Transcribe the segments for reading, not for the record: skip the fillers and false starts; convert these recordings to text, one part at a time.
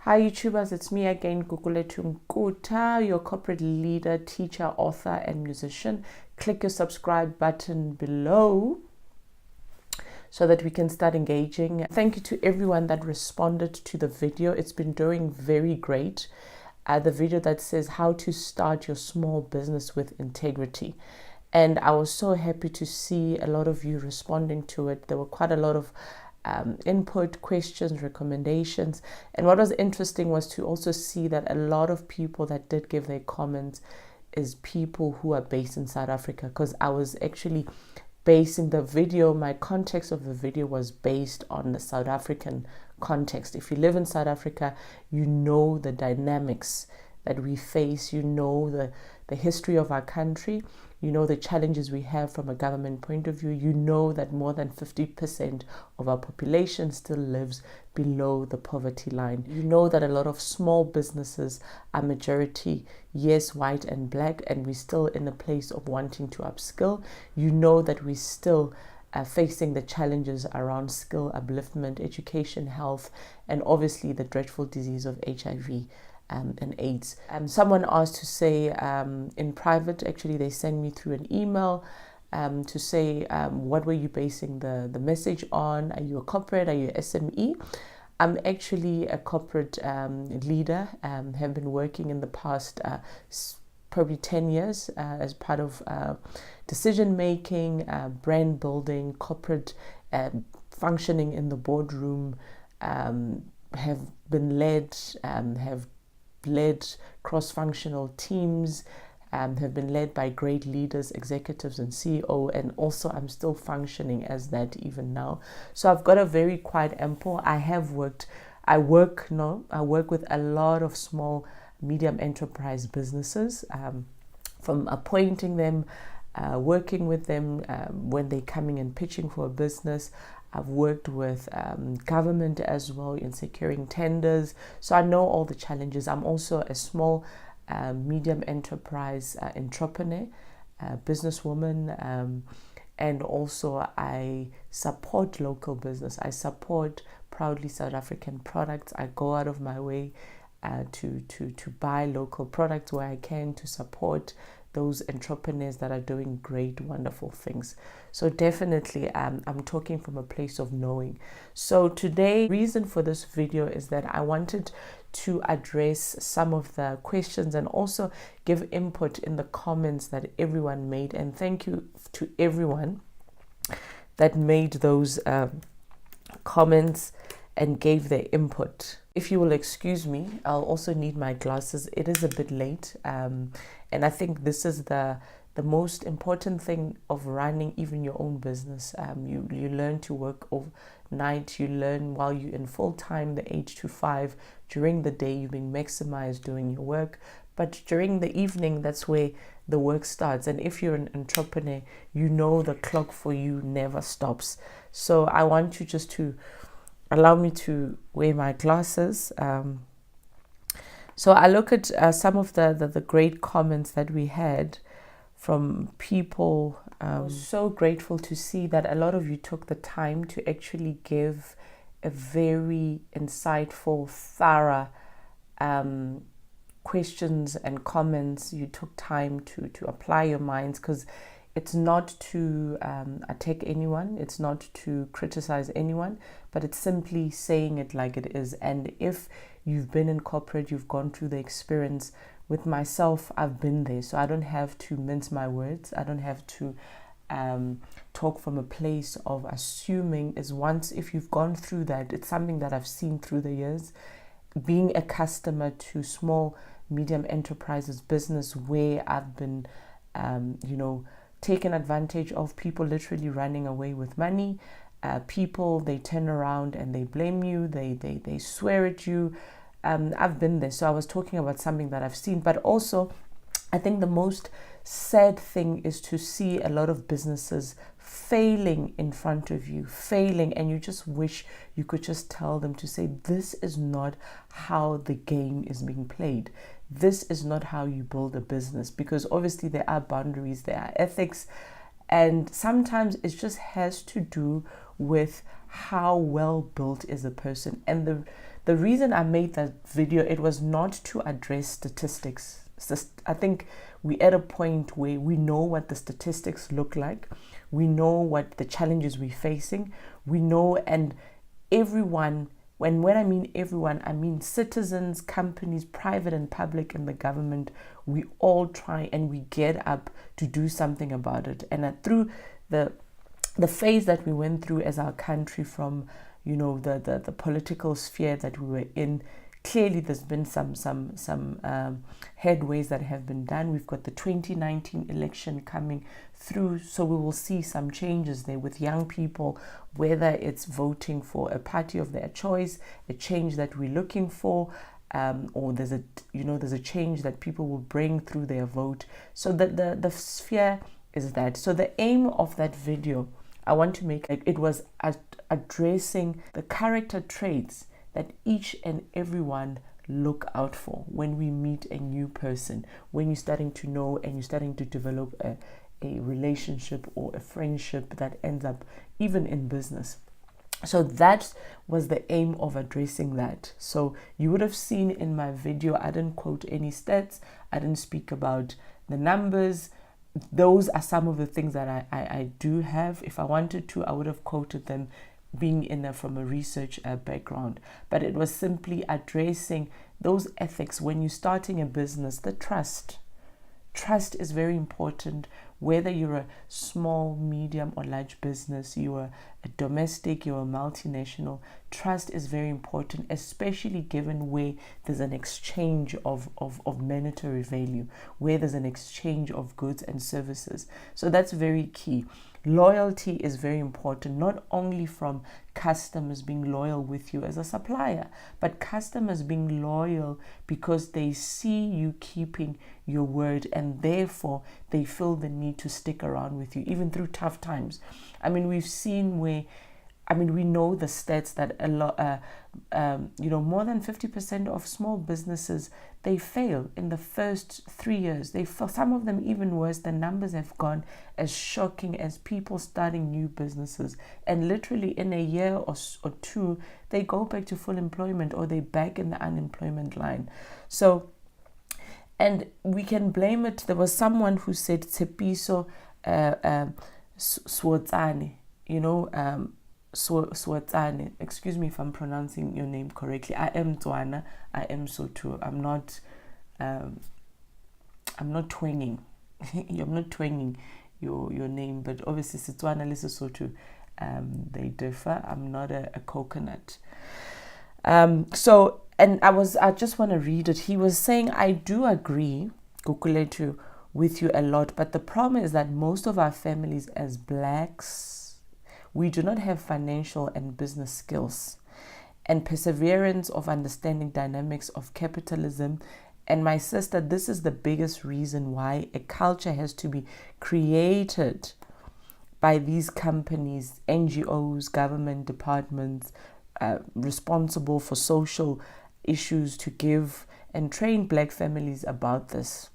Hi YouTubers, it's me again, Gugulethu Nkuta, your corporate leader, teacher, author and musician. Click your subscribe button below so that we can start engaging. Thank you to everyone that responded to the video. It's been doing very great. The video that says how to start your small business with integrity. And I was so happy to see a lot of you responding to it. There were quite a lot of input, questions, recommendations. And what was interesting was to also see that a lot of people that did give their comments is people who are based in South Africa, because I was actually basing the video, my context of the video was based on the South African context. If you live in South Africa, you know the dynamics that we face, you know the history of our country, you know the challenges we have from a government point of view, you know that more than 50% of our population still lives below the poverty line. You know that a lot of small businesses are majority, yes, white and black, and we're still in a place of wanting to upskill. You know that we still facing the challenges around skill upliftment, education, health, and obviously the dreadful disease of HIV and AIDS. Someone asked to say in private, actually they sent me through an email to say what were you basing the message on? Are you a corporate? Are you a SME? I'm actually a corporate leader, have been working in the past probably 10 years as part of decision making, brand building, corporate functioning in the boardroom, have been led, have led cross-functional teams, have been led by great leaders, executives and CEO, and also I'm still functioning as that even now. So I've got a very quite ample. I work with a lot of small, medium enterprise businesses, from appointing them, working with them when they're coming and pitching for a business. I've worked with government as well in securing tenders. So I know all the challenges. I'm also a small, medium enterprise entrepreneur, businesswoman, and also I support local business. I support proudly South African products. I go out of my way to buy local products where I can, to support those entrepreneurs that are doing great, wonderful things. So definitely I'm talking from a place of knowing. So today, reason for this video is that I wanted to address some of the questions and also give input in the comments that everyone made. And thank you to everyone that made those comments and gave their input. If you will excuse me, I'll also need my glasses. It is a bit late, and I think this is the most important thing of running even your own business. You learn to work overnight. You learn while you're in full time, the 8 to 5. During the day, you're being maximized doing your work, but during the evening, that's where the work starts. And if you're an entrepreneur, you know the clock for you never stops. So I want you just to allow me to wear my glasses. So I look at some of the great comments that we had from people. I was so grateful to see that a lot of you took the time to actually give a very insightful, thorough questions and comments. You took time to apply your minds, because it's not to attack anyone, it's not to criticize anyone, but it's simply saying it like it is. And if you've been in corporate, you've gone through the experience. With myself, I've been there, so I don't have to mince my words. I don't have to talk from a place of assuming. If you've gone through that, it's something that I've seen through the years. Being a customer to small, medium enterprises business, where I've been, taken advantage of, people literally running away with money. People, they turn around and they blame you, they swear at you. I've been there. So I was talking about something that I've seen, but also I think the most sad thing is to see a lot of businesses failing in front of you, and you just wish you could just tell them to say, this is not how the game is being played. This is not how you build a business, because obviously there are boundaries, there are ethics, and sometimes it just has to do with how well built is a person. And the the reason I made that video, it was not to address statistics. I think we're at a point where we know what the statistics look like. We know what the challenges we're facing. We know, and everyone, when I mean everyone, I mean citizens, companies, private and public, and the government, we all try and we get up to do something about it. And through the phase that we went through as our country, from the political sphere that we were in, clearly there's been some headways that have been done. We've got the 2019 election coming through, so we will see some changes there with young people, whether it's voting for a party of their choice, a change that we're looking for, or there's a change that people will bring through their vote. So the sphere is that. So the aim of that video, I want to make it was addressing the character traits that each and everyone look out for when we meet a new person, when you're starting to know and you're starting to develop a relationship or a friendship that ends up even in business. So that was the aim of addressing that. So you would have seen in my video, I didn't quote any stats. I didn't speak about the numbers. Those are some of the things that I do have. If I wanted to, I would have quoted them, being from a research background. But it was simply addressing those ethics when you're starting a business. The trust is very important, whether you're a small, medium or large business, you're a domestic, you're a multinational. Trust is very important, especially given where there's an exchange of monetary value, where there's an exchange of goods and services. So that's very key. Loyalty is very important, not only from customers being loyal with you as a supplier, but customers being loyal because they see you keeping your word, and therefore they feel the need to stick around with you even through tough times. I mean, we've seen where, we know the stats that a lot, more than 50% of small businesses, they fail in the first 3 years. Some of them even worse. The numbers have gone as shocking as people starting new businesses, and literally in a year or two, they go back to full employment, or they're back in the unemployment line. So, and we can blame it. There was someone who said Tshepiso Swotsane, Swotsane. Excuse me if I'm pronouncing your name correctly. I am Tswana. I am Sotho. I'm not twanging. I'm not twanging your name, but obviously Setswana and Lesotho, they differ. I'm not a coconut. And I just want to read it. He was saying, I do agree, Gukuletu, with you a lot, but the problem is that most of our families as blacks, we do not have financial and business skills and perseverance of understanding dynamics of capitalism. And my sister, this is the biggest reason why a culture has to be created by these companies, NGOs, government departments, responsible for social issues, to give and train black families about this.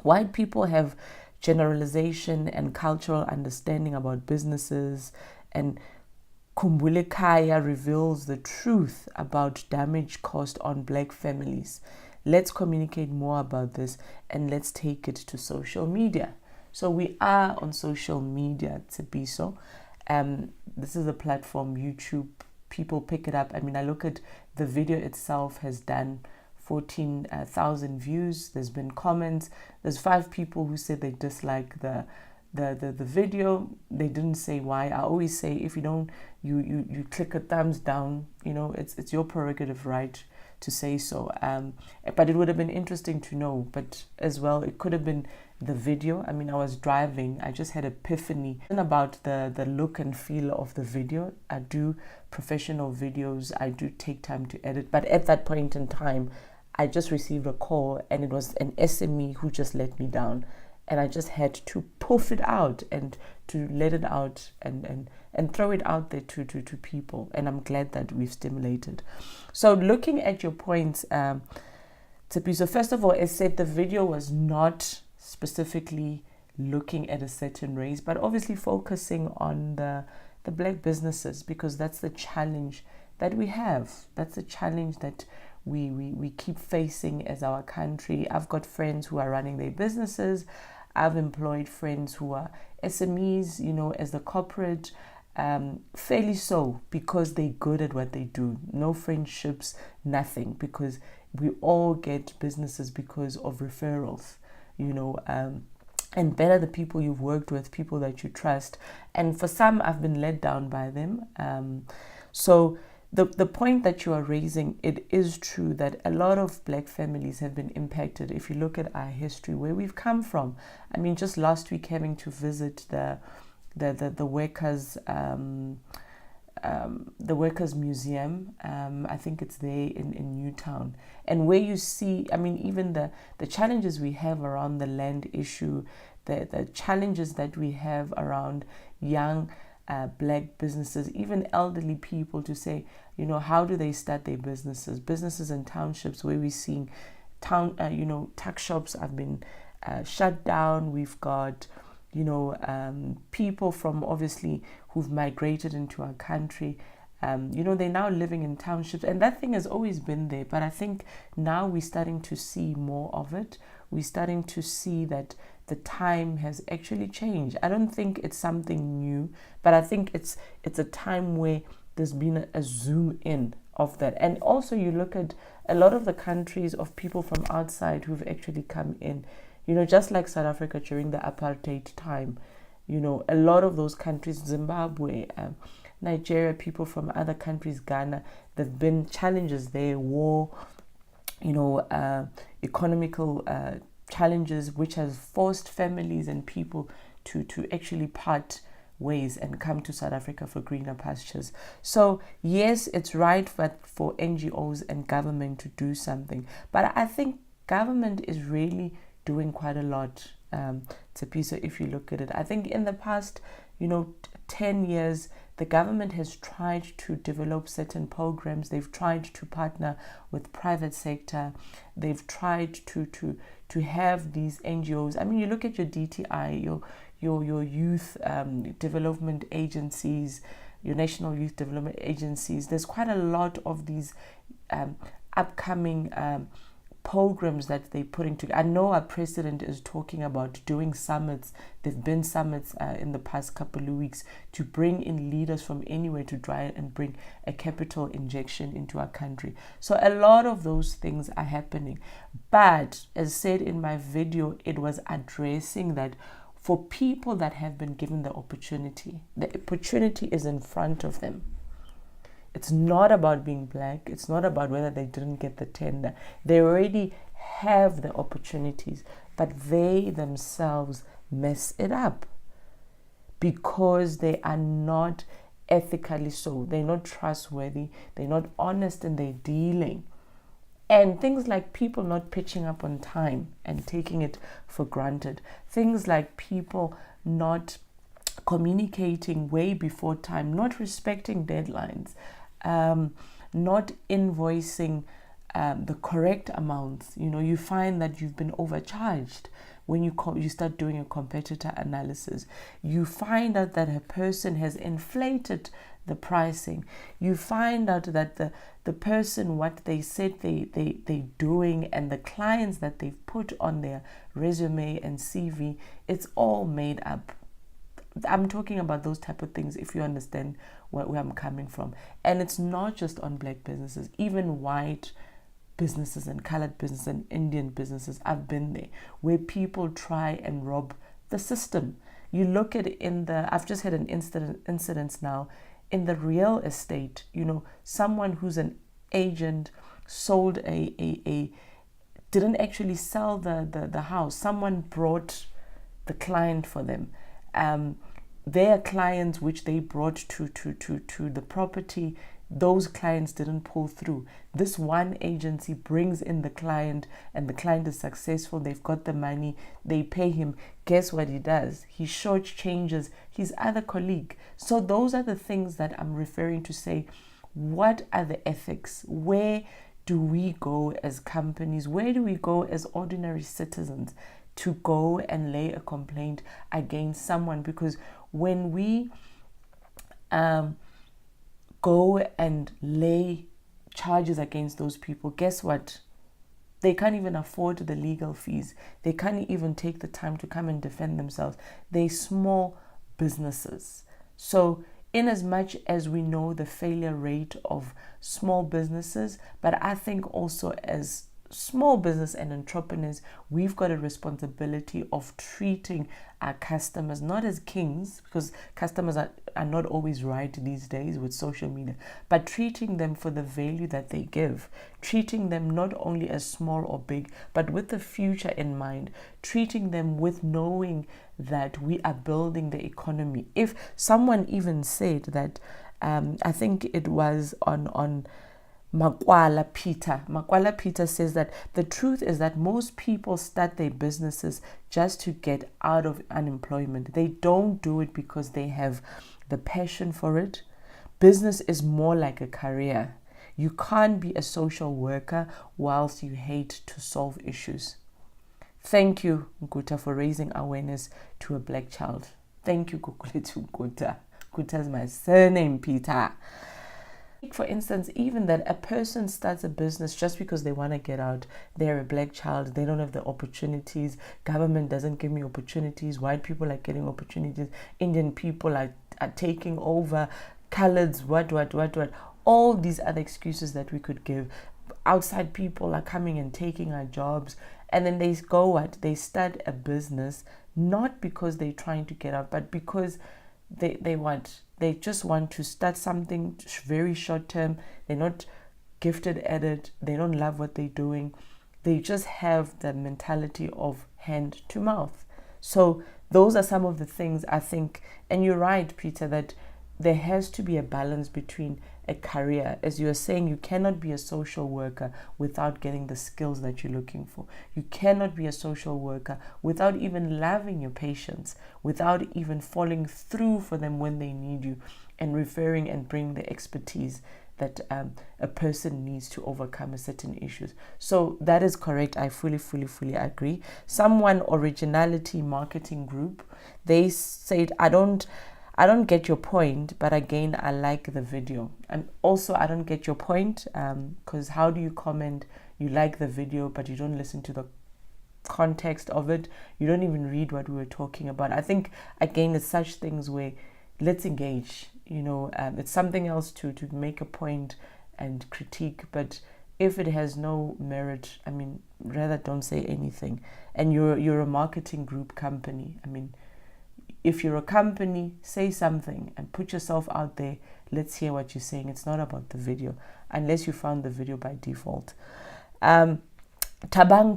White people have generalization and cultural understanding about businesses, and Khumbule Khaya reveals the truth about damage caused on black families. Let's communicate more about this, and let's take it to social media. So we are on social media, Tshepiso. This is a platform, YouTube. People pick it up. I mean, I look at the video itself has done 14,000 views. There's been comments. There's 5 people who said they dislike the video. They didn't say why. I always say, if you don't, you click a thumbs down. It's your prerogative, right, to say so. But it would have been interesting to know. But as well, it could have been the video. I mean, I was driving. I just had epiphany about the look and feel of the video. I do professional videos. I do take time to edit. But at that point in time, I just received a call, and it was an SME who just let me down. And I just had to poof it out and to let it out and throw it out there to people. And I'm glad that we've stimulated. So looking at your points, Tshepiso, first of all, I said the video was not specifically looking at a certain race, but obviously focusing on the black businesses, because that's the challenge that we have. That's a challenge that we keep facing as our country. I've got friends who are running their businesses. I've employed friends who are SMEs, as the corporate, fairly so, because they're good at what they do. No friendships, nothing, because we all get businesses because of referrals, and better the people you've worked with, people that you trust. And for some, I've been let down by them. So the point that you are raising, it is true that a lot of Black families have been impacted. If you look at our history, where we've come from, I mean, just last week having to visit the workers museum, I think it's there in Newtown, and where you see, I mean, even the challenges we have around the land issue, the challenges that we have around young Black businesses, even elderly people, to say, how do they start their businesses in townships where we're seeing tuck shops have been shut down. We've got people from obviously who've migrated into our country. They're now living in townships, and that thing has always been there. But I think now we're starting to see more of it. We're starting to see that the time has actually changed. I don't think it's something new, but I think it's a time where there's been a zoom in of that. And also you look at a lot of the countries of people from outside who've actually come in, just like South Africa during the apartheid time, a lot of those countries, Zimbabwe, Nigeria, people from other countries, Ghana, there've been challenges there, war, economical challenges, which has forced families and people to actually part ways and come to South Africa for greener pastures. So yes, it's right for NGOs and government to do something, but I think government is really doing quite a lot, Tsepiso, if you look at it. I think in the past 10 years, the government has tried to develop certain programs. They've tried to partner with private sector. They've tried to have these NGOs. I mean, you look at your DTI, your youth development agencies, your national youth development agencies. There's quite a lot of these upcoming programs that they're putting together. I know our president is talking about doing summits. There've been summits in the past couple of weeks to bring in leaders from anywhere to try and bring a capital injection into our country. So a lot of those things are happening. But as said in my video, it was addressing that for people that have been given the opportunity is in front of them. It's not about being Black. It's not about whether they didn't get the tender. They already have the opportunities, but they themselves mess it up because they are not ethically so. They're not trustworthy. They're not honest in their dealing. And things like people not pitching up on time and taking it for granted. Things like people not communicating way before time, not respecting deadlines, not invoicing the correct amounts. You find that you've been overcharged when you start doing a competitor analysis. You find out that a person has inflated the pricing. You find out that the person, what they said they're doing, and the clients that they've put on their resume and CV, it's all made up. I'm talking about those type of things, if you understand where I'm coming from. And it's not just on Black businesses, even white businesses and colored businesses and Indian businesses. I've been there where people try and rob the system. You look at it I've just had an incident now in the real estate. Someone who's an agent sold didn't actually sell the house. Someone brought the client for them. Their clients, which they brought to the property, those clients didn't pull through. This one agency brings in the client, and the client is successful. They've got the money. They pay him. Guess what he does? He shortchanges his other colleague. So those are the things that I'm referring to. Say, what are the ethics? Where do we go as companies? Where do we go as ordinary citizens to go and lay a complaint against someone? Because when we go and lay charges against those people, guess what? They can't even afford the legal fees. They can't even take the time to come and defend themselves. They're small businesses. So in as much as we know the failure rate of small businesses, but I think also as small business and entrepreneurs, we've got a responsibility of treating our customers not as kings, because customers are not always right these days with social media, but treating them for the value that they give, treating them not only as small or big, but with the future in mind, treating them with knowing that we are building the economy. If someone even said that, I think it was on Makwala Peter says that the truth is that most people start their businesses just to get out of unemployment. They don't do it because they have the passion for it. Business is more like a career. You can't be a social worker whilst you hate to solve issues. Thank you, Nkuta, for raising awareness to a black child. Thank you, Kukuletu Nkuta. Nkuta is my surname, Peter. For instance, even that a person starts a business just because they want to get out. They're a black child. They don't have the opportunities. Government doesn't give me opportunities. White people are getting opportunities. Indian people are taking over. Coloreds, what. All these other excuses that we could give. Outside people are coming and taking our jobs. And then they go what? They start a business not because they're trying to get out, but because they just want to start something very short term. They're not gifted at it. They don't love what they're doing. They just have the mentality of hand to mouth. So those are some of the things I think, and you're right, Peter, that there has to be a balance between a career. As you are saying, you cannot be a social worker without getting the skills that you're looking for. You cannot be a social worker without even loving your patients, without even falling through for them when they need you, and referring and bringing the expertise that a person needs to overcome a certain issues. So that is correct. I fully agree. Someone, Originality Marketing Group, they said, I don't get your point, but again, I like the video. And also, I don't get your point, because how do you comment, you like the video, but you don't listen to the context of it? You don't even read what we were talking about. I think, again, it's such things where let's engage. It's something else to make a point and critique, but if it has no merit, I mean, rather don't say anything. And you're a marketing group company. I mean, if you're a company, say something and put yourself out there. Let's hear what you're saying. It's not about the video, unless you found the video by default. Tabang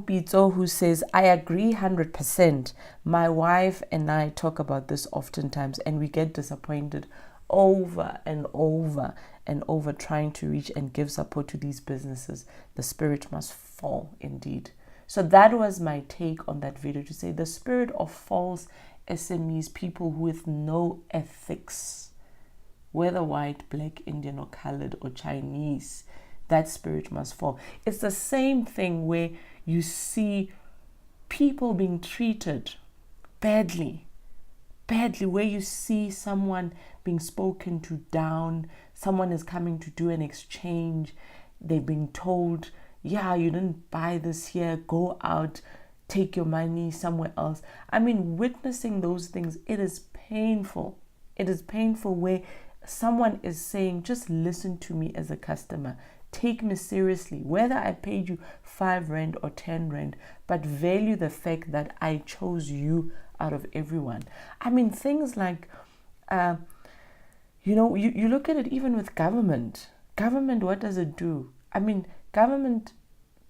Pito, who says, I agree 100%. My wife and I talk about this oftentimes, and we get disappointed over and over and over trying to reach and give support to these businesses. The spirit must fall indeed. So that was my take on that video, to say the spirit of false SMEs, people with no ethics, whether white, black, Indian, or colored, or Chinese, that spirit must fall. It's the same thing where you see people being treated badly, where you see someone being spoken to down, someone is coming to do an exchange, they're being told, yeah, you didn't buy this here, go out, take your money somewhere else. I mean, witnessing those things, it is painful. It is painful where someone is saying, just listen to me as a customer. Take me seriously, whether I paid you 5 rand or 10 rand, but value the fact that I chose you out of everyone. I mean, things like, you look at it even with government. Government, what does it do? I mean, government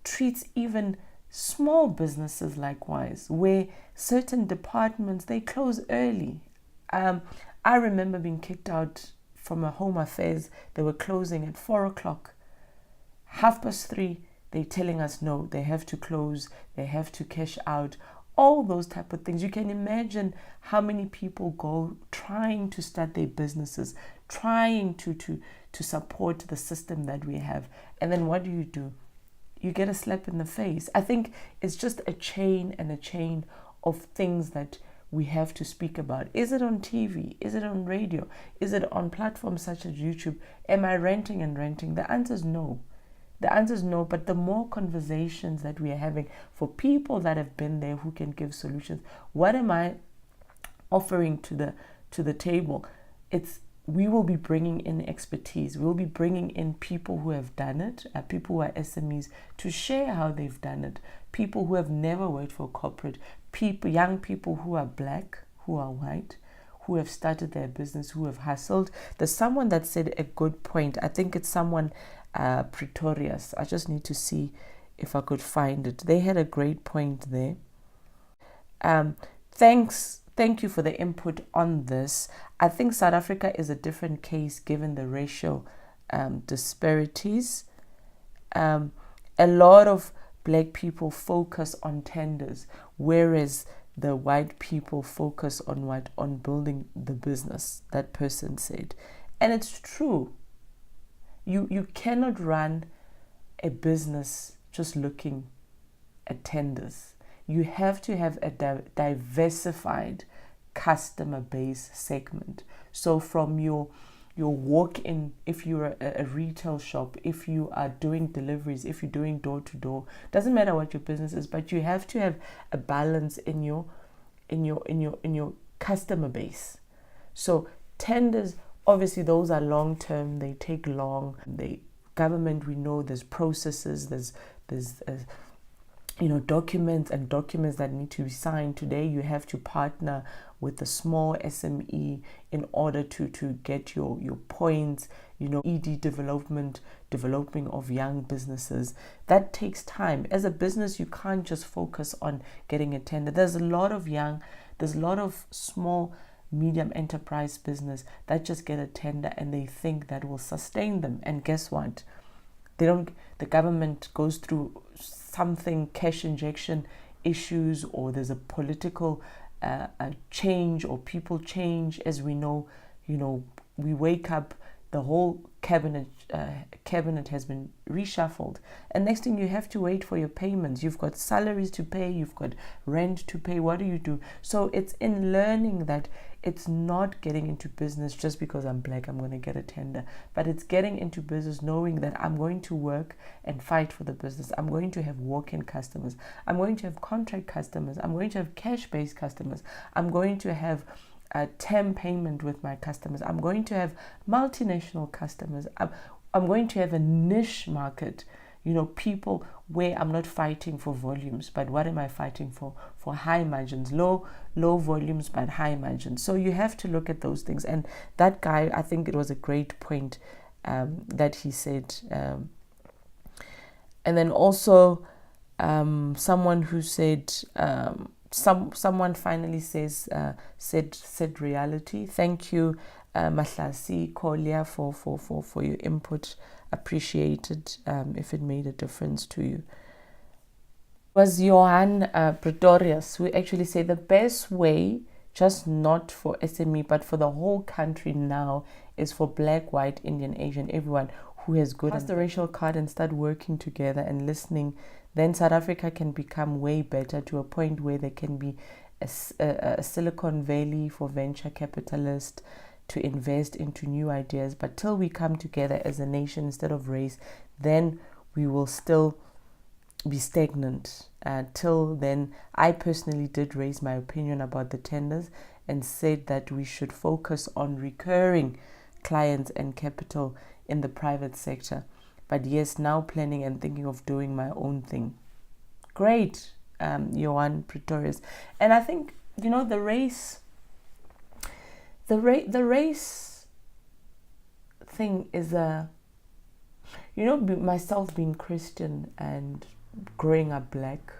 treats even small businesses likewise, where certain departments, they close early. I remember being kicked out from a home affairs. They were closing at 4 o'clock. 3:30, they're telling us no, they have to close, they have to cash out, all those type of things. You can imagine how many people go trying to start their businesses, trying to support the system that we have. And then what do? You get a slap in the face. I think it's just a chain of things that we have to speak about? Is it on TV? Is it on radio? Is it on platforms such as YouTube? Am I ranting and ranting? The answer is no. The answer is no, but the more conversations that we are having for people that have been there who can give solutions, what am I offering to the table? We will be bringing in expertise. We'll be bringing in people who have done it, people who are SMEs, to share how they've done it, people who have never worked for corporate, young people who are black, who are white, who have started their business, who have hustled. There's someone that said a good point. I think it's someone, Pretorius. I just need to see if I could find it. They had a great point there. Thank you for the input on this. I think South Africa is a different case given the racial disparities. A lot of black people focus on tenders, whereas the white people focus on what? On building the business, that person said. And it's true. You cannot run a business just looking at tenders. You have to have a diversified customer base segment. So from your walk-in, if you're a retail shop, if you are doing deliveries, if you're doing door-to-door, doesn't matter what your business is, but you have to have a balance in your customer base. So tenders, obviously those are long-term, they take long. Government, we know there's processes, there's documents that need to be signed. Today you have to partner with a small SME in order to get your points, ED developing of young businesses. That takes time. As a business, you can't just focus on getting a tender. There's a lot of small, medium enterprise business that just get a tender and they think that will sustain them. And guess what? The government goes through something, cash injection issues, or there's a political change, or people change. As we know, we wake up, the whole cabinet has been reshuffled, and next thing you have to wait for your payments. You've got salaries to pay, you've got rent to pay. What do you do? So it's in learning that it's not getting into business just because I'm black, I'm going to get a tender, but it's getting into business knowing that I'm going to work and fight for the business. I'm going to have walk-in customers. I'm going to have contract customers. I'm going to have cash-based customers. I'm going to have a term payment with my customers. I'm going to have multinational customers. I'm going to have a niche market, people where I'm not fighting for volumes, but what am I fighting for? For high margins, low volumes, but high margins. So you have to look at those things. And that guy, I think it was a great point that he said. And then also someone who said, someone finally said reality. Thank you, Mahlasi Kolia, for your input. Appreciated if it made a difference to you. It was Johan Pretorius who actually said the best way, just not for SME but for the whole country now, is for black, white, Indian, Asian, everyone who has good pass the racial card and start working together and listening. Then South Africa can become way better, to a point where there can be a Silicon Valley for venture capitalists to invest into new ideas. But till we come together as a nation instead of race, then we will still be stagnant. Till then, I personally did raise my opinion about the tenders and said that we should focus on recurring clients and capital in the private sector. But yes, now planning and thinking of doing my own thing. Great, Johan Pretorius. And I think, the race thing is myself being Christian and growing up black,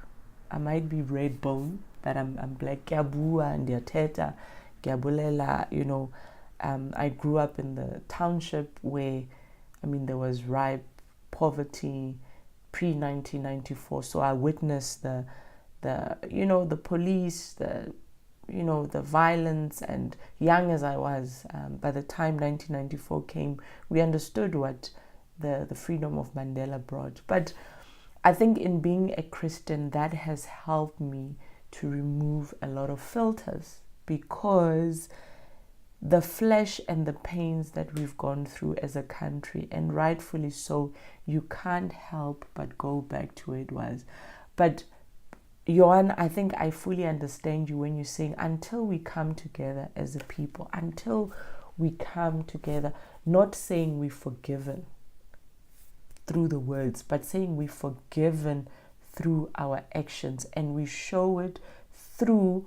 I might be red bone, but I'm black. Kiabua and Diateta, Kiabulela, I grew up in the township where, there was ripe poverty pre-1994. So I witnessed the police, the violence, and young as I was, by the time 1994 came, we understood what the freedom of Mandela brought. But I think in being a Christian, that has helped me to remove a lot of filters, because the flesh and the pains that we've gone through as a country, and rightfully so, you can't help but go back to where it was. But Johan, I think I fully understand you when you're saying until we come together as a people, until we come together, not saying we're forgiven through the words, but saying we're forgiven through our actions, and we show it through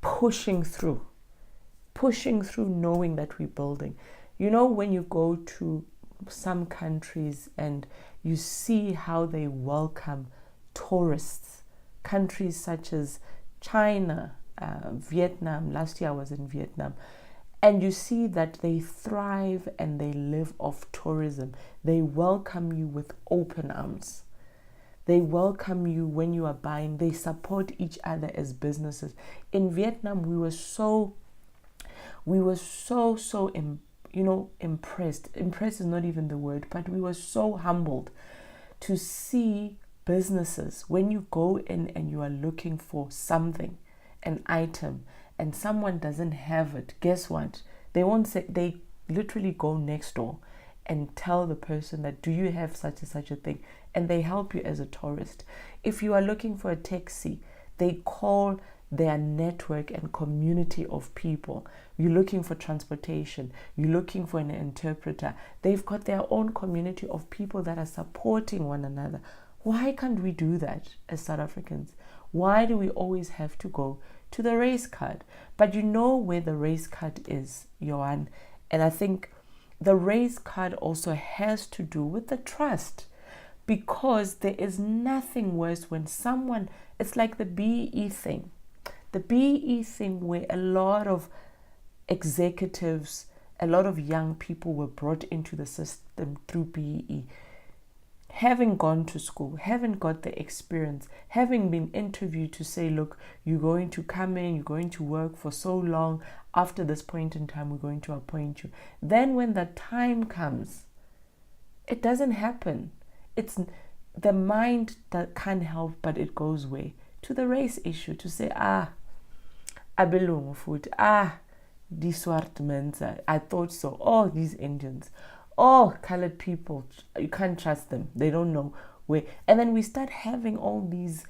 pushing through, knowing that we're building. You know, when you go to some countries and you see how they welcome tourists, countries such as China, Vietnam. Last year I was in Vietnam. And you see that they thrive and they live off tourism. They welcome you with open arms. They welcome you when you are buying. They support each other as businesses. In Vietnam, we were so impressed. Impressed is not even the word, but we were so humbled to see businesses. When you go in and you are looking for something, an item, and someone doesn't have it, guess what? They won't say, they literally go next door and tell the person that, do you have such and such a thing? And they help you as a tourist. If you are looking for a taxi, they call their network and community of people. You're looking for transportation, you're looking for an interpreter. They've got their own community of people that are supporting one another. Why can't we do that as South Africans? Why do we always have to go to the race card? But you know where the race card is, Johan. And I think the race card also has to do with the trust, because there is nothing worse when someone, it's like the BE thing. The BE thing where a lot of executives, a lot of young people were brought into the system through BE. Having gone to school, having got the experience, having been interviewed to say, look, you're going to come in, you're going to work for so long, after this point in time, we're going to appoint you. Then when the time comes, it doesn't happen. It's the mind that can't help, but it goes way to the race issue, to say, abelungu futhi, these swart mensa, I thought so, oh, these Indians, oh, colored people, you can't trust them. They don't know where. And then we start having all these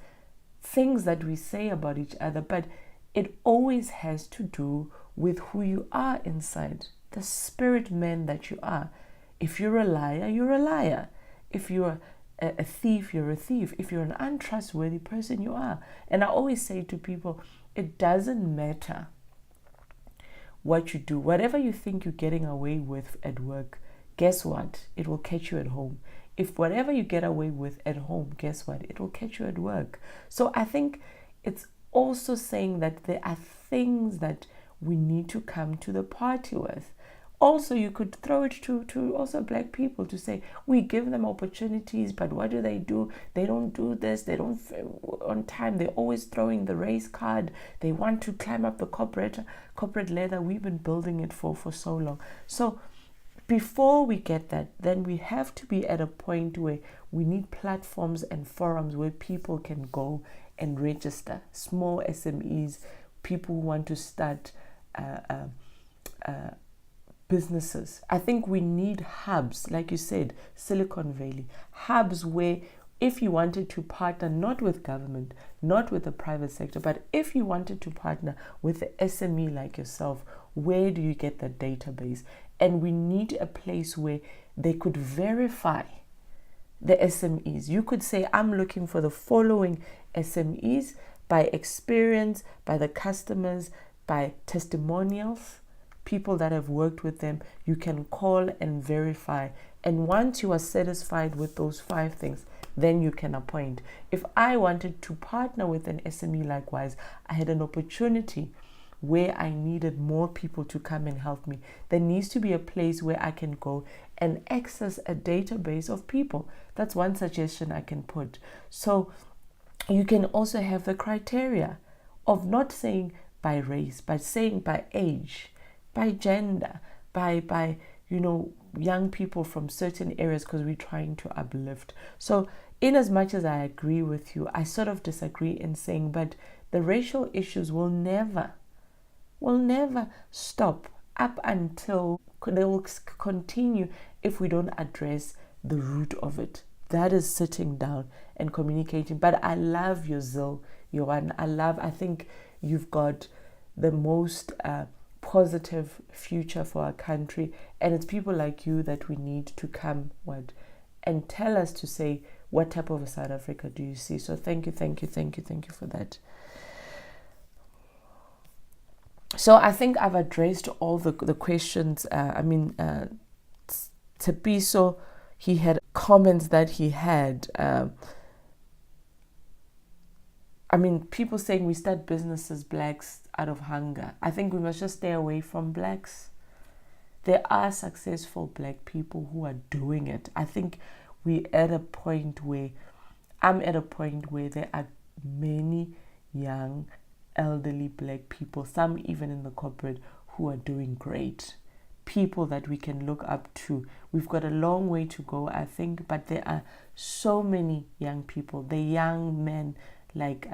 things that we say about each other, but it always has to do with who you are inside, the spirit man that you are. If you're a liar, you're a liar. If you're a thief, you're a thief. If you're an untrustworthy person, you are. And I always say to people, it doesn't matter what you do. Whatever you think you're getting away with at work, guess what? It will catch you at home. If whatever you get away with at home, guess what? It will catch you at work. So I think it's also saying that there are things that we need to come to the party with. Also, you could throw it to also black people to say, we give them opportunities, but what do? They don't do this. They don't on time. They're always throwing the race card. They want to climb up the corporate ladder. We've been building it for so long. So before we get that, then we have to be at a point where we need platforms and forums where people can go and register. Small SMEs, people who want to start businesses. I think we need hubs, like you said, Silicon Valley, hubs where if you wanted to partner not with government, not with the private sector, but if you wanted to partner with the SME like yourself, where do you get the database? And we need a place where they could verify the SMEs. You could say, I'm looking for the following SMEs by experience, by the customers, by testimonials, people that have worked with them. You can call and verify. And once you are satisfied with those 5 things, then you can appoint. If I wanted to partner with an SME likewise, I had an opportunity where I needed more people to come and help me. There needs to be a place where I can go and access a database of people. That's one suggestion I can put. So you can also have the criteria of not saying by race, but saying by age, by gender, by young people from certain areas, because we're trying to uplift. So in as much as I agree with you, I sort of disagree in saying, but The racial issues will never stop up until they will continue if we don't address the root of it. That is sitting down and communicating. But I love your zeal, Johan. I think you've got the most positive future for our country, and it's people like you that we need to come and tell us to say, what type of a South Africa do you see? So thank you for that. So I think I've addressed all the questions. Tepiso, he had comments that he had. People saying we start businesses, blacks, out of hunger. I think we must just stay away from blacks. There are successful black people who are doing it. I think I'm at a point where there are many young, elderly black people, some even in the corporate, who are doing great. People that we can look up to. We've got a long way to go, I think, but there are so many young people. The young men, like,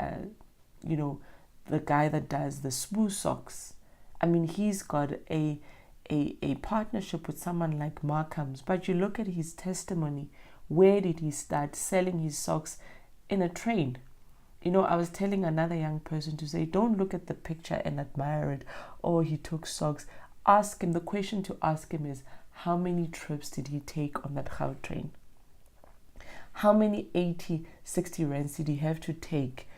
the guy that does the Spoo socks. He's got a partnership with someone like Markham's, but you look at his testimony. Where did he start? Selling his socks in a train. I was telling another young person to say, don't look at the picture and admire it. Oh, he took socks. Ask him, the question to ask him is, how many trips did he take on that Gautrain train? How many 80, 60 rands did he have to take,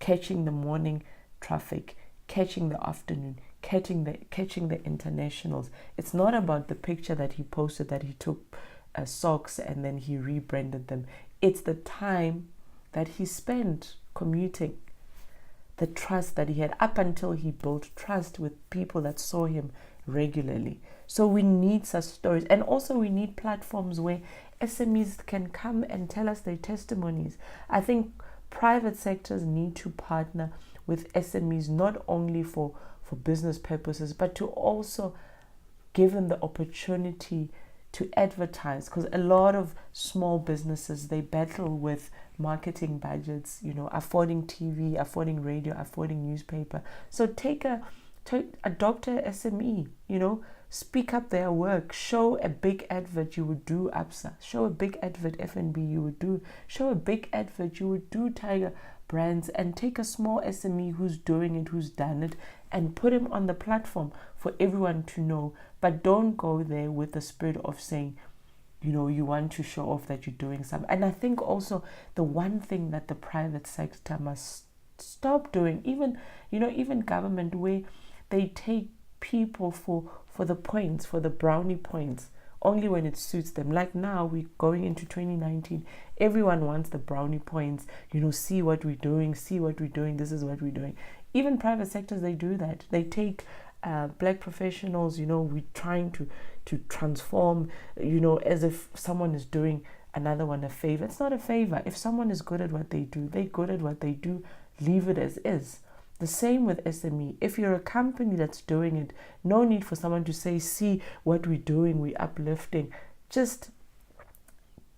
catching the morning traffic, catching the afternoon, catching the internationals? It's not about the picture that he posted that he took socks and then he rebranded them. It's the time that he spent commuting, the trust that he had up until he built trust with people that saw him regularly. So we need such stories, and also we need platforms where SMEs can come and tell us their testimonies. I think private sectors need to partner with SMEs, not only for business purposes, but to also give them the opportunity to advertise, because a lot of small businesses, they battle with marketing budgets, affording TV, affording radio, affording newspaper. So adopt a SME, speak up their work, show a big advert, you would do ABSA, show a big advert FNB, you would do, show a big advert, you would do Tiger Brands, and take a small SME who's doing it, who's done it, and put him on the platform for everyone to know. But don't go there with the spirit of saying, you want to show off that you're doing something. And I think also the one thing that the private sector must stop doing, even government, where they take people for the points, for the brownie points, only when it suits them. Like now, we're going into 2019. Everyone wants the brownie points. See what we're doing. This is what we're doing. Even private sectors, they do that. They take black professionals. We're trying to transform. As if someone is doing another one a favor. It's not a favor. If someone is good at what they do, they're good at what they do. Leave it as is. The same with SME. If you're a company that's doing it, no need for someone to say, see what we're doing, we're uplifting. Just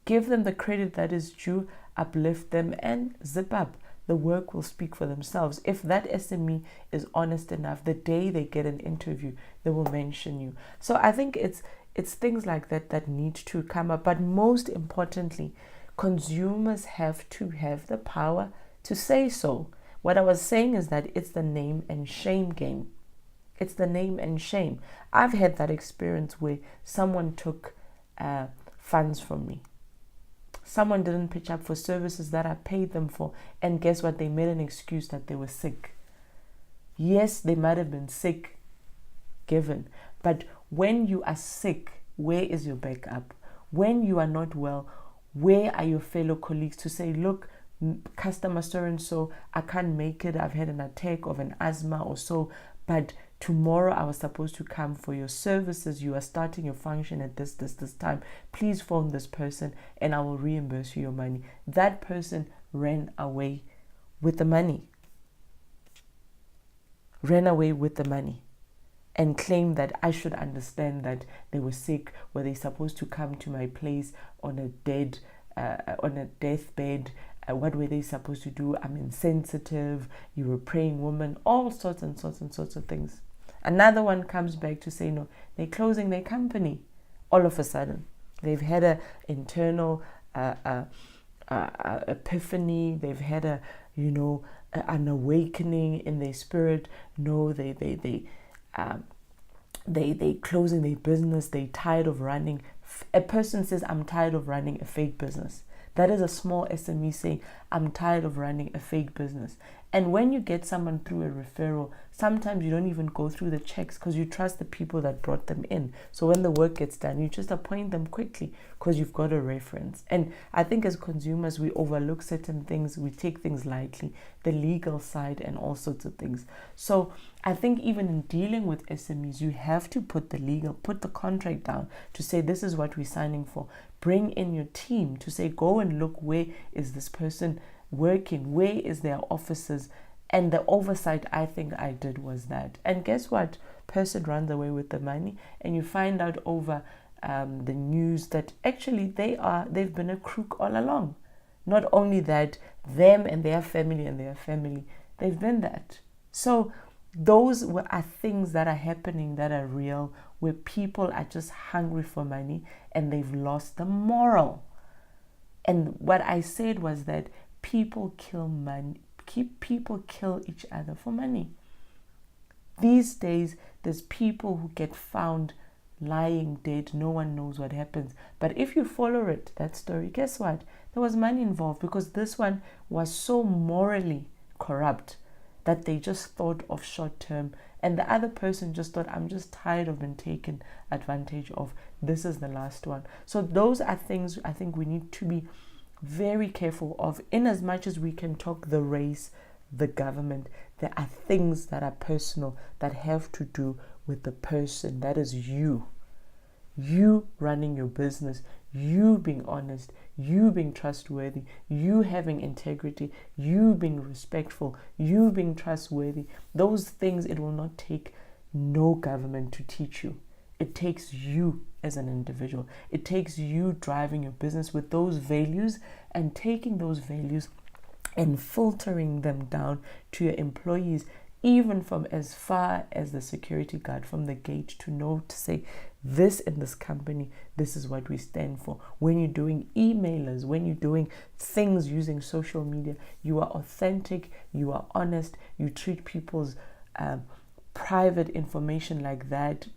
give them the credit that is due, uplift them, and zip up. The work will speak for themselves. If that SME is honest enough, the day they get an interview, they will mention you. So I think it's things like that need to come up. But most importantly, consumers have to have the power to say so. What I was saying is that it's the name and shame game. It's the name and shame. I've had that experience where someone took funds from me. Someone didn't pitch up for services that I paid them for. And guess what? They made an excuse that they were sick. Yes, they might have been sick, given. But when you are sick, where is your backup? When you are not well, where are your fellow colleagues to say, look, customer so-and-so, I can't make it, I've had an attack of an asthma or so, but tomorrow I was supposed to come for your services, you are starting your function at this time, please phone this person and I will reimburse you your money. That person ran away with the money. And claimed that I should understand that they were sick, were they supposed to come to my place on a deathbed, what were they supposed to do? I'm insensitive, you're a praying woman, all sorts and sorts and sorts of things. Another one comes back to say, no, they're closing their company. All of a sudden, they've had an internal epiphany. They've had an awakening in their spirit. No, they closing their business. They're tired of running. A person says, I'm tired of running a fake business. That is a small SME saying, I'm tired of running a fake business. And when you get someone through a referral, sometimes you don't even go through the checks because you trust the people that brought them in. So when the work gets done, you just appoint them quickly because you've got a reference. And I think as consumers, we overlook certain things. We take things lightly, the legal side and all sorts of things. So I think even in dealing with SMEs, you have to put the contract down to say, this is what we're signing for. Bring in your team to say, go and look, where is this person working? Where is their offices? And the oversight I think I did was that. And guess what? Person runs away with the money, and you find out over the news that actually they've been a crook all along. Not only that, them and their family, they've been that. So those are things that are happening that are real, where people are just hungry for money and they've lost the moral. And what I said was that people kill each other for money. These days, there's people who get found lying dead. No one knows what happens. But if you follow that story, guess what? There was money involved, because this one was so morally corrupt that they just thought of short term. And the other person just thought, I'm just tired of being taken advantage of. This is the last one. So those are things I think we need to be very careful of. In as much as we can talk the race, the government, there are things that are personal, that have to do with the person. That is you running your business, you being honest, you being trustworthy, you having integrity, you being respectful, you being trustworthy. Those things, it will not take no government to teach you. It takes you as an individual. It takes you driving your business with those values and taking those values and filtering them down to your employees, even from as far as the security guard from the gate, to know to say, this in this company, this is what we stand for. When you're doing emailers, when you're doing things using social media, you are authentic, you are honest, you treat people's private information like that,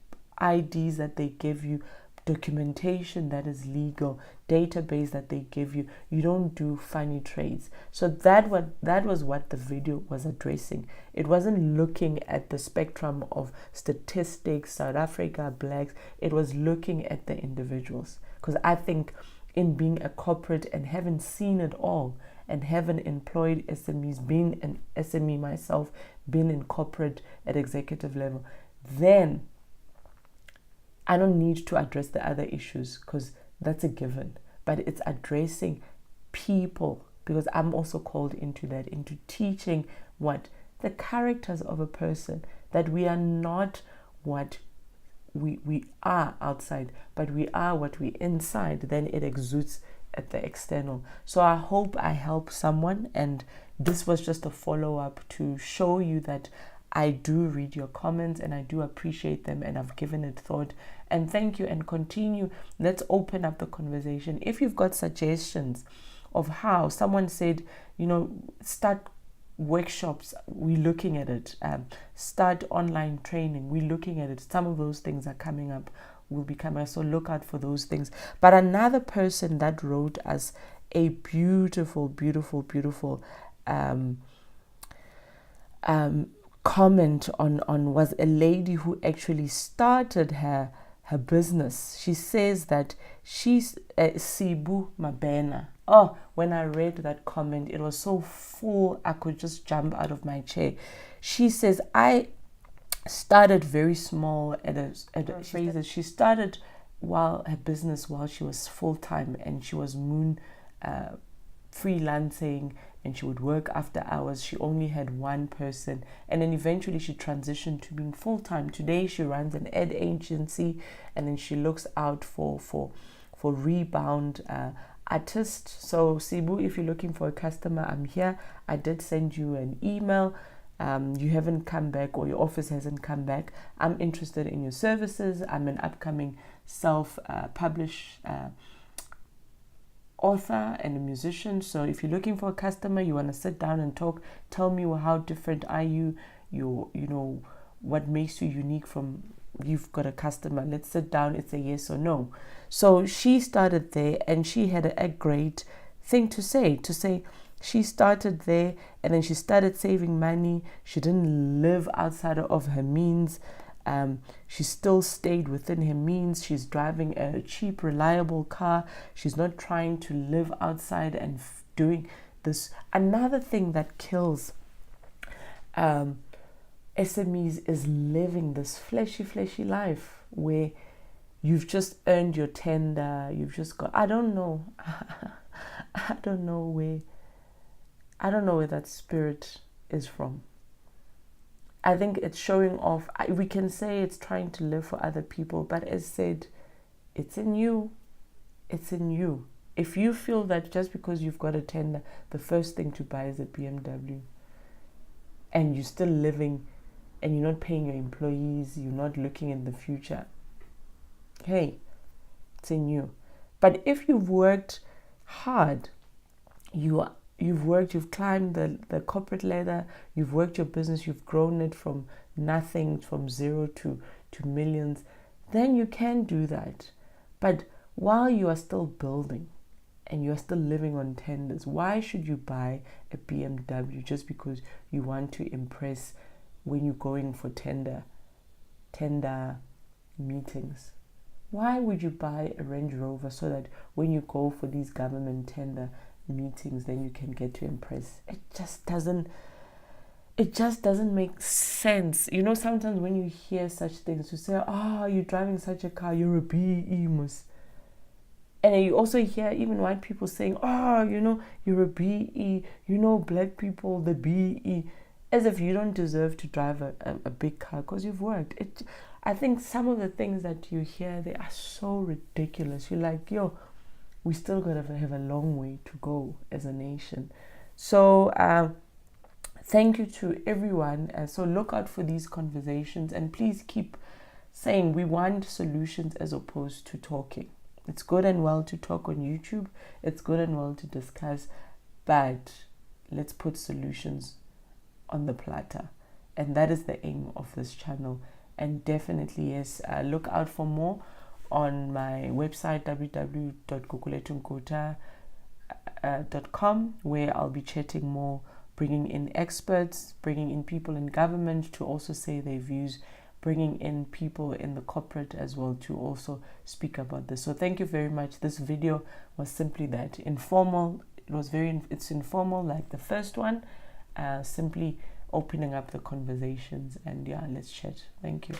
IDs that they give you, documentation that is legal, database that they give you. You don't do funny trades. So that was what the video was addressing. It wasn't looking at the spectrum of statistics, South Africa, blacks. It was looking at the individuals. Because I think in being a corporate and having seen it all, and having employed SMEs, being an SME myself, been in corporate at executive level, then I don't need to address the other issues, because that's a given. But it's addressing people, because I'm also called into that, into teaching what the characters of a person, that we are not what we are outside, but we are what we inside. Then it exudes at the external. So I hope I help someone, and this was just a follow-up to show you that I do read your comments and I do appreciate them, and I've given it thought. And thank you, and continue. Let's open up the conversation. If you've got suggestions of how, someone said, start workshops, we're looking at it. Start online training, we're looking at it. Some of those things are coming up, will be coming, so look out for those things. But another person that wrote us a beautiful, beautiful, beautiful comment on was a lady who actually started her business. She says that she's Sibu Mabena. Oh, when I read that comment, it was so full, I could just jump out of my chair. She says, I started very small she started her business while she was full-time, and she was freelancing, and she would work after hours. She only had one person, and then eventually she transitioned to being full-time. Today she runs an ad agency, and then she looks out for rebound artist. So Sibu, if you're looking for a customer, I'm here. I did send you an email. You haven't come back, or your office hasn't come back. I'm interested in your services. I'm an upcoming self-published author and a musician. So if you're looking for a customer, you want to sit down and talk, tell me, well, how different are you? You know, what makes you unique from you've got a customer. Let's sit down. It's a yes or no. So she started there, and she had a great thing to say she started there, and then she started saving money. She didn't live outside of her means. She still stayed within her means. She's driving a cheap, reliable car. She's not trying to live outside and doing this. Another thing that kills SMEs is living this fleshy life where you've just earned your tender. You've just got, I don't know where that spirit is from. I think it's showing off. We can say it's trying to live for other people, but as said, it's in you. It's in you. If you feel that just because you've got a tender, the first thing to buy is a BMW, and you're still living, and you're not paying your employees, you're not looking in the future, hey, it's in you. But if you've worked hard, you've climbed the corporate ladder, you've worked your business, you've grown it from nothing, from zero to millions, then you can do that. But while you are still building and you are still living on tenders, why should you buy a BMW just because you want to impress when you're going for tender meetings? Why would you buy a Range Rover so that when you go for these government tender meetings, then you can get to impress? It just doesn't make sense. You know, sometimes when you hear such things, you say, oh, you're driving such a car, you're a BE mus. And then you also hear even white people saying, oh, you know, you're a BE, you know, black people, the BE, as if you don't deserve to drive a big car because you've worked. I think some of the things that you hear, they are so ridiculous. You're like, yo, we still got to have a long way to go as a nation. So thank you to everyone. So look out for these conversations, and please keep saying we want solutions as opposed to talking. It's good and well to talk on YouTube. It's good and well to discuss, but let's put solutions on the platter. And that is the aim of this channel. And definitely, yes, look out for more on my website, www.guguletumkota.com, where I'll be chatting more, bringing in experts, bringing in people in government to also say their views, bringing in people in the corporate as well to also speak about this. So thank you very much. This video was simply that, informal. It's informal like the first one, simply opening up the conversations, and yeah, let's chat. Thank you.